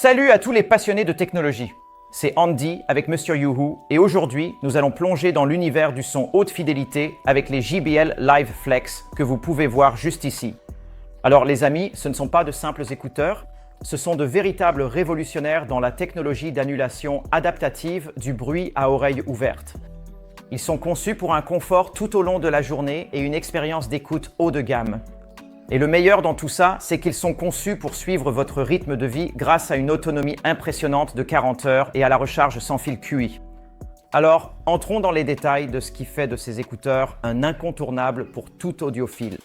Salut à tous les passionnés de technologie. C'est Andy avec Mr. Yoo-Hoo et aujourd'hui, nous allons plonger dans l'univers du son haute fidélité avec les JBL Live Flex que vous pouvez voir juste ici. Alors les amis, ce ne sont pas de simples écouteurs, ce sont de véritables révolutionnaires dans la technologie d'annulation adaptative du bruit à oreille ouverte. Ils sont conçus pour un confort tout au long de la journée et une expérience d'écoute haut de gamme. Et le meilleur dans tout ça, c'est qu'ils sont conçus pour suivre votre rythme de vie grâce à une autonomie impressionnante de 40 heures et à la recharge sans fil QI. Alors, entrons dans les détails de ce qui fait de ces écouteurs un incontournable pour tout audiophile.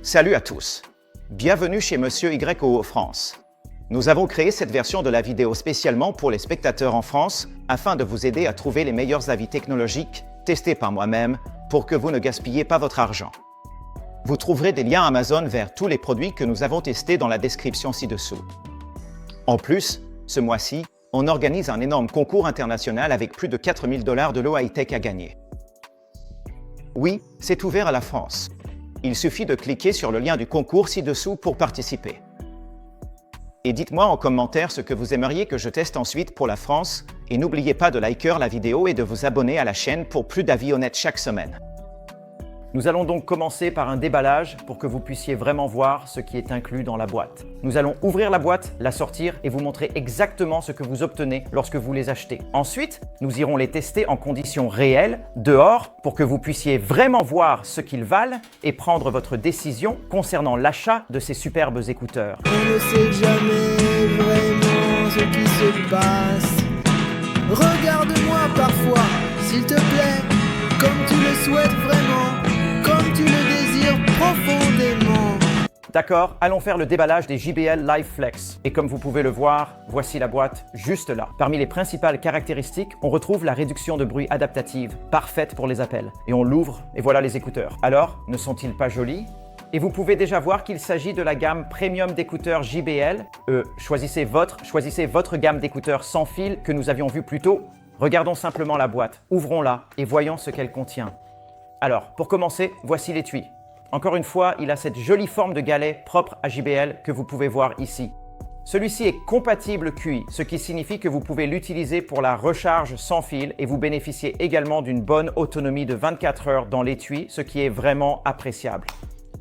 Salut à tous. Bienvenue chez Monsieur YOO France. Nous avons créé cette version de la vidéo spécialement pour les spectateurs en France afin de vous aider à trouver les meilleurs avis technologiques testés par moi-même pour que vous ne gaspillez pas votre argent. Vous trouverez des liens Amazon vers tous les produits que nous avons testés dans la description ci-dessous. En plus, ce mois-ci, on organise un énorme concours international avec plus de 4 000 $ de lots high-tech à gagner. Oui, c'est ouvert à la France. Il suffit de cliquer sur le lien du concours ci-dessous pour participer. Et dites-moi en commentaire ce que vous aimeriez que je teste ensuite pour la France et n'oubliez pas de liker la vidéo et de vous abonner à la chaîne pour plus d'avis honnêtes chaque semaine. Nous allons donc commencer par un déballage pour que vous puissiez vraiment voir ce qui est inclus dans la boîte. Nous allons ouvrir la boîte, la sortir et vous montrer exactement ce que vous obtenez lorsque vous les achetez. Ensuite, nous irons les tester en conditions réelles, dehors, pour que vous puissiez vraiment voir ce qu'ils valent et prendre votre décision concernant l'achat de ces superbes écouteurs. On ne sait jamais vraiment ce qui se passe. Regarde-moi parfois, s'il te plaît, comme tu le souhaites vraiment. Comme tu le désires profondément. D'accord, allons faire le déballage des JBL Live Flex. Et comme vous pouvez le voir, voici la boîte juste là. Parmi les principales caractéristiques, on retrouve la réduction de bruit adaptative, parfaite pour les appels. Et on l'ouvre, et voilà les écouteurs. Alors, ne sont-ils pas jolis ? Et vous pouvez déjà voir qu'il s'agit de la gamme premium d'écouteurs JBL. Choisissez votre gamme d'écouteurs sans fil que nous avions vu plus tôt. Regardons simplement la boîte, ouvrons-la et voyons ce qu'elle contient. Alors, pour commencer, voici l'étui. Encore une fois, il a cette jolie forme de galet propre à JBL que vous pouvez voir ici. Celui-ci est compatible QI, ce qui signifie que vous pouvez l'utiliser pour la recharge sans fil et vous bénéficiez également d'une bonne autonomie de 24 heures dans l'étui, ce qui est vraiment appréciable.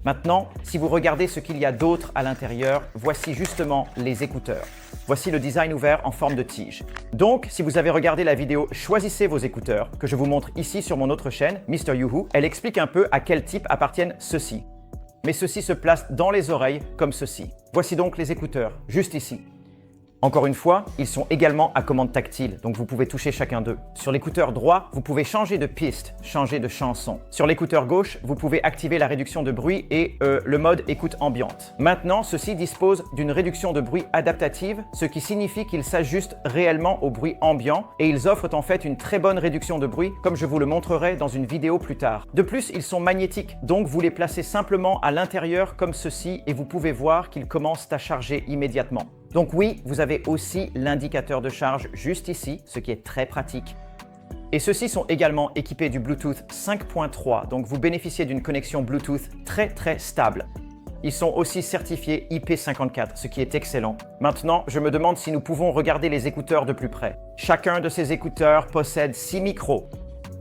Maintenant, si vous regardez ce qu'il y a d'autre à l'intérieur, voici justement les écouteurs. Voici le design ouvert en forme de tige. Donc, si vous avez regardé la vidéo « Choisissez vos écouteurs » que je vous montre ici sur mon autre chaîne, Mr. Yoo-Hoo, elle explique un peu à quel type appartiennent ceux-ci. Mais ceux-ci se placent dans les oreilles comme ceci. Voici donc les écouteurs, juste ici. Encore une fois, ils sont également à commande tactile, donc vous pouvez toucher chacun d'eux. Sur l'écouteur droit, vous pouvez changer de piste, changer de chanson. Sur l'écouteur gauche, vous pouvez activer la réduction de bruit et le mode écoute ambiante. Maintenant, ceux-ci disposent d'une réduction de bruit adaptative, ce qui signifie qu'ils s'ajustent réellement au bruit ambiant et ils offrent en fait une très bonne réduction de bruit, comme je vous le montrerai dans une vidéo plus tard. De plus, ils sont magnétiques, donc vous les placez simplement à l'intérieur comme ceci et vous pouvez voir qu'ils commencent à charger immédiatement. Donc oui, vous avez aussi l'indicateur de charge juste ici, ce qui est très pratique. Et ceux-ci sont également équipés du Bluetooth 5.3, donc vous bénéficiez d'une connexion Bluetooth très stable. Ils sont aussi certifiés IP54, ce qui est excellent. Maintenant, je me demande si nous pouvons regarder les écouteurs de plus près. Chacun de ces écouteurs possède 6 micros.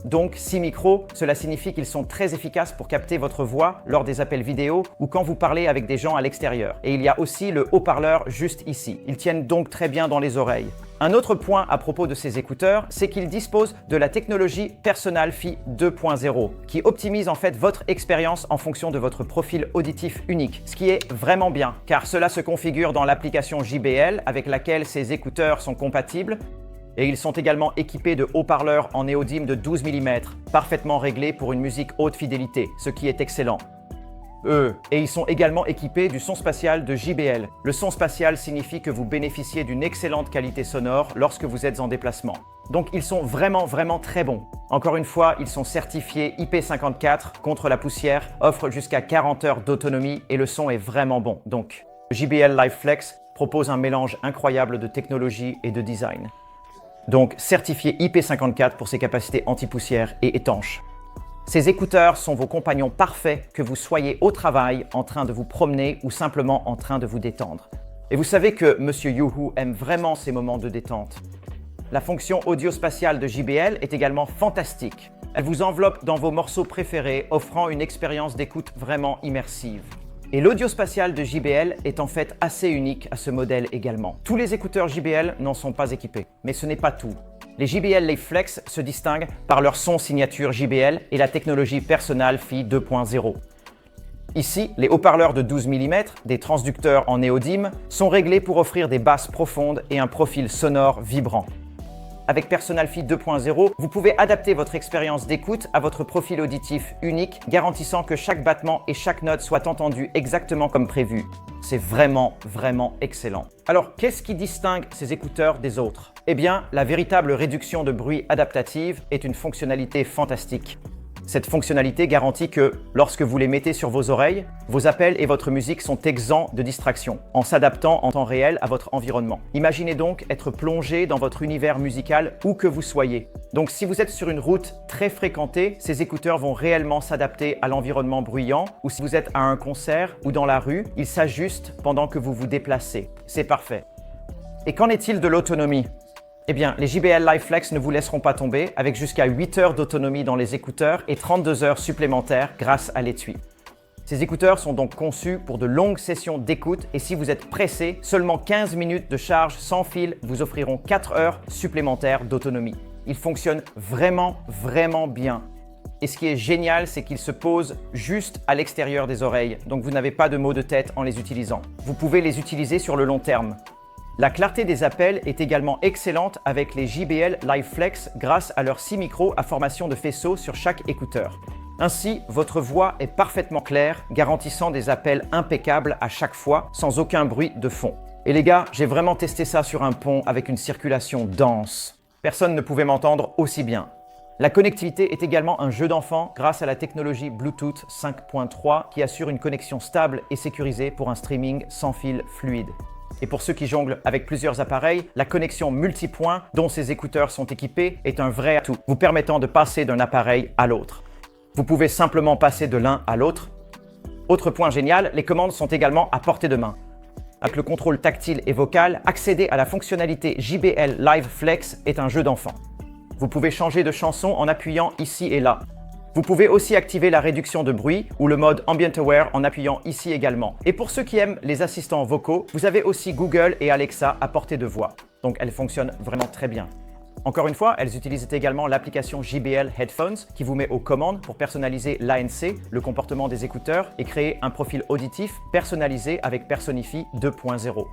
Donc 6 micros, cela signifie qu'ils sont très efficaces pour capter votre voix lors des appels vidéo ou quand vous parlez avec des gens à l'extérieur. Et il y a aussi le haut-parleur juste ici. Ils tiennent donc très bien dans les oreilles. Un autre point à propos de ces écouteurs, c'est qu'ils disposent de la technologie Personal Fi 2.0 qui optimise en fait votre expérience en fonction de votre profil auditif unique, ce qui est vraiment bien car cela se configure dans l'application JBL avec laquelle ces écouteurs sont compatibles. Et ils sont également équipés de haut-parleurs en néodyme de 12 mm, parfaitement réglés pour une musique haute fidélité, ce qui est excellent. Et ils sont également équipés du son spatial de JBL. Le son spatial signifie que vous bénéficiez d'une excellente qualité sonore lorsque vous êtes en déplacement. Donc ils sont vraiment très bons. Encore une fois, ils sont certifiés IP54 contre la poussière, offrent jusqu'à 40 heures d'autonomie et le son est vraiment bon. Donc, JBL Live Flex propose un mélange incroyable de technologie et de design. Donc certifié IP54 pour ses capacités anti-poussière et étanches. Ces écouteurs sont vos compagnons parfaits que vous soyez au travail, en train de vous promener ou simplement en train de vous détendre. Et vous savez que Monsieur Yoo-Hoo aime vraiment ces moments de détente. La fonction audio-spatiale de JBL est également fantastique. Elle vous enveloppe dans vos morceaux préférés, offrant une expérience d'écoute vraiment immersive. Et l'audio spatial de JBL est en fait assez unique à ce modèle également. Tous les écouteurs JBL n'en sont pas équipés, mais ce n'est pas tout. Les JBL Live Flex se distinguent par leur son signature JBL et la technologie Personal Fi 2.0. Ici, les haut-parleurs de 12 mm, des transducteurs en néodyme, sont réglés pour offrir des basses profondes et un profil sonore vibrant. Avec Personal Fi 2.0, vous pouvez adapter votre expérience d'écoute à votre profil auditif unique, garantissant que chaque battement et chaque note soient entendus exactement comme prévu. C'est vraiment excellent. Alors, qu'est-ce qui distingue ces écouteurs des autres? Eh bien, la véritable réduction de bruit adaptative est une fonctionnalité fantastique. Cette fonctionnalité garantit que, lorsque vous les mettez sur vos oreilles, vos appels et votre musique sont exempts de distraction, en s'adaptant en temps réel à votre environnement. Imaginez donc être plongé dans votre univers musical où que vous soyez. Donc si vous êtes sur une route très fréquentée, ces écouteurs vont réellement s'adapter à l'environnement bruyant, ou si vous êtes à un concert ou dans la rue, ils s'ajustent pendant que vous vous déplacez. C'est parfait. Et qu'en est-il de l'autonomie ? Eh bien, les JBL Live Flex ne vous laisseront pas tomber, avec jusqu'à 8 heures d'autonomie dans les écouteurs et 32 heures supplémentaires grâce à l'étui. Ces écouteurs sont donc conçus pour de longues sessions d'écoute et si vous êtes pressé, seulement 15 minutes de charge sans fil vous offriront 4 heures supplémentaires d'autonomie. Ils fonctionnent vraiment bien. Et ce qui est génial, c'est qu'ils se posent juste à l'extérieur des oreilles, donc vous n'avez pas de maux de tête en les utilisant. Vous pouvez les utiliser sur le long terme. La clarté des appels est également excellente avec les JBL Live Flex grâce à leurs 6 micros à formation de faisceau sur chaque écouteur. Ainsi, votre voix est parfaitement claire, garantissant des appels impeccables à chaque fois, sans aucun bruit de fond. Et les gars, j'ai vraiment testé ça sur un pont avec une circulation dense. Personne ne pouvait m'entendre aussi bien. La connectivité est également un jeu d'enfant grâce à la technologie Bluetooth 5.3 qui assure une connexion stable et sécurisée pour un streaming sans fil fluide. Et pour ceux qui jonglent avec plusieurs appareils, la connexion multipoint dont ces écouteurs sont équipés est un vrai atout, vous permettant de passer d'un appareil à l'autre. Vous pouvez simplement passer de l'un à l'autre. Autre point génial, les commandes sont également à portée de main. Avec le contrôle tactile et vocal, accéder à la fonctionnalité JBL Live Flex est un jeu d'enfant. Vous pouvez changer de chanson en appuyant ici et là. Vous pouvez aussi activer la réduction de bruit ou le mode Ambient Aware en appuyant ici également. Et pour ceux qui aiment les assistants vocaux, vous avez aussi Google et Alexa à portée de voix. Donc elles fonctionnent vraiment très bien. Encore une fois, elles utilisent également l'application JBL Headphones qui vous met aux commandes pour personnaliser l'ANC, le comportement des écouteurs, et créer un profil auditif personnalisé avec Personify 2.0.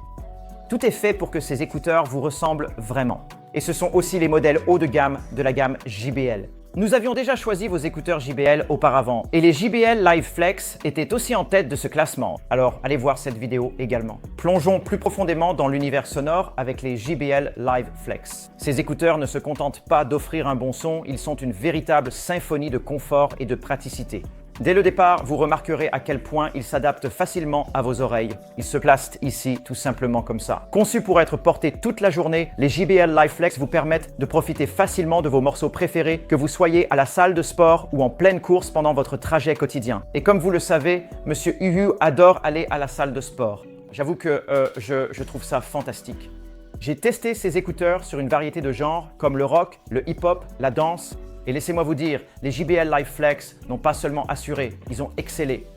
Tout est fait pour que ces écouteurs vous ressemblent vraiment. Et ce sont aussi les modèles haut de gamme de la gamme JBL. Nous avions déjà choisi vos écouteurs JBL auparavant et les JBL Live Flex étaient aussi en tête de ce classement. Alors allez voir cette vidéo également. Plongeons plus profondément dans l'univers sonore avec les JBL Live Flex. Ces écouteurs ne se contentent pas d'offrir un bon son, ils sont une véritable symphonie de confort et de praticité. Dès le départ, vous remarquerez à quel point ils s'adaptent facilement à vos oreilles. Ils se placent ici tout simplement comme ça. Conçus pour être portés toute la journée, les JBL Live Flex vous permettent de profiter facilement de vos morceaux préférés, que vous soyez à la salle de sport ou en pleine course pendant votre trajet quotidien. Et comme vous le savez, Monsieur Yoo-Hoo adore aller à la salle de sport. J'avoue que je trouve ça fantastique. J'ai testé ces écouteurs sur une variété de genres comme le rock, le hip-hop, la danse. Et laissez-moi vous dire, les JBL Live Flex n'ont pas seulement assuré, ils ont excellé.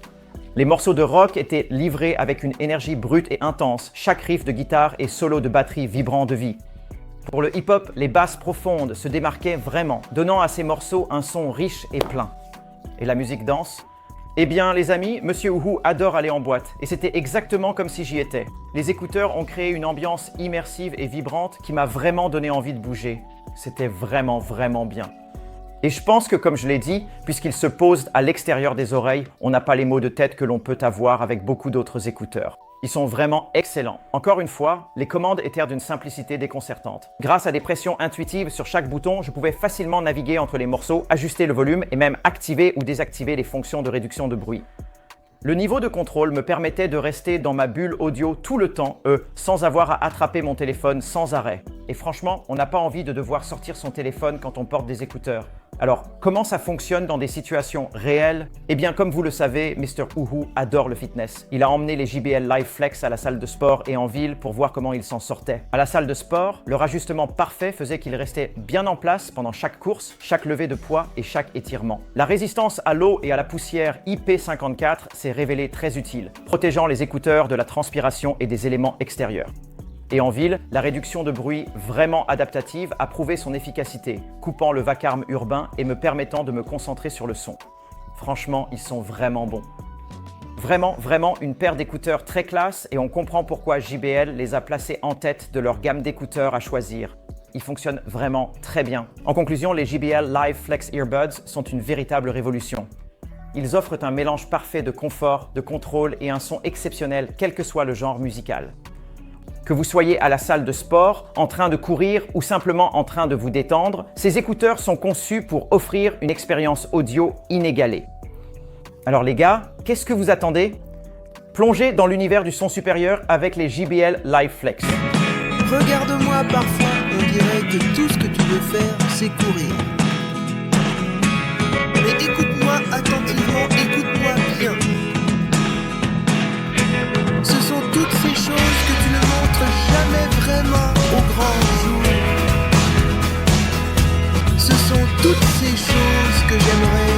Les morceaux de rock étaient livrés avec une énergie brute et intense, chaque riff de guitare et solo de batterie vibrant de vie. Pour le hip-hop, les basses profondes se démarquaient vraiment, donnant à ces morceaux un son riche et plein. Et la musique danse ? Eh bien les amis, Monsieur Yoo-Hoo adore aller en boîte et c'était exactement comme si j'y étais. Les écouteurs ont créé une ambiance immersive et vibrante qui m'a vraiment donné envie de bouger. C'était vraiment bien. Et je pense que comme je l'ai dit, puisqu'ils se posent à l'extérieur des oreilles, on n'a pas les maux de tête que l'on peut avoir avec beaucoup d'autres écouteurs. Ils sont vraiment excellents. Encore une fois, les commandes étaient d'une simplicité déconcertante. Grâce à des pressions intuitives sur chaque bouton, je pouvais facilement naviguer entre les morceaux, ajuster le volume et même activer ou désactiver les fonctions de réduction de bruit. Le niveau de contrôle me permettait de rester dans ma bulle audio tout le temps, sans avoir à attraper mon téléphone sans arrêt. Et franchement, on n'a pas envie de devoir sortir son téléphone quand on porte des écouteurs. Alors, comment ça fonctionne dans des situations réelles? Eh bien, comme vous le savez, Mr. Uhu adore le fitness. Il a emmené les JBL Live Flex à la salle de sport et en ville pour voir comment il s'en sortait. À la salle de sport, leur ajustement parfait faisait qu'il restait bien en place pendant chaque course, chaque levée de poids et chaque étirement. La résistance à l'eau et à la poussière IP54 s'est révélée très utile, protégeant les écouteurs de la transpiration et des éléments extérieurs. Et en ville, la réduction de bruit vraiment adaptative a prouvé son efficacité, coupant le vacarme urbain et me permettant de me concentrer sur le son. Franchement, ils sont vraiment bons. Vraiment une paire d'écouteurs très classe et on comprend pourquoi JBL les a placés en tête de leur gamme d'écouteurs à choisir. Ils fonctionnent vraiment très bien. En conclusion, les JBL Live Flex Earbuds sont une véritable révolution. Ils offrent un mélange parfait de confort, de contrôle et un son exceptionnel, quel que soit le genre musical. Que vous soyez à la salle de sport, en train de courir ou simplement en train de vous détendre, ces écouteurs sont conçus pour offrir une expérience audio inégalée. Alors les gars, qu'est-ce que vous attendez? Plongez dans l'univers du son supérieur avec les JBL Live Flex. Regarde-moi parfois, on dirait que tout ce que tu veux faire, c'est courir. Mais écoute-moi attentivement, écoute-moi bien. Ce sont toutes ces choses que tu ne montres jamais vraiment au grand jour. Ce sont toutes ces choses que j'aimerais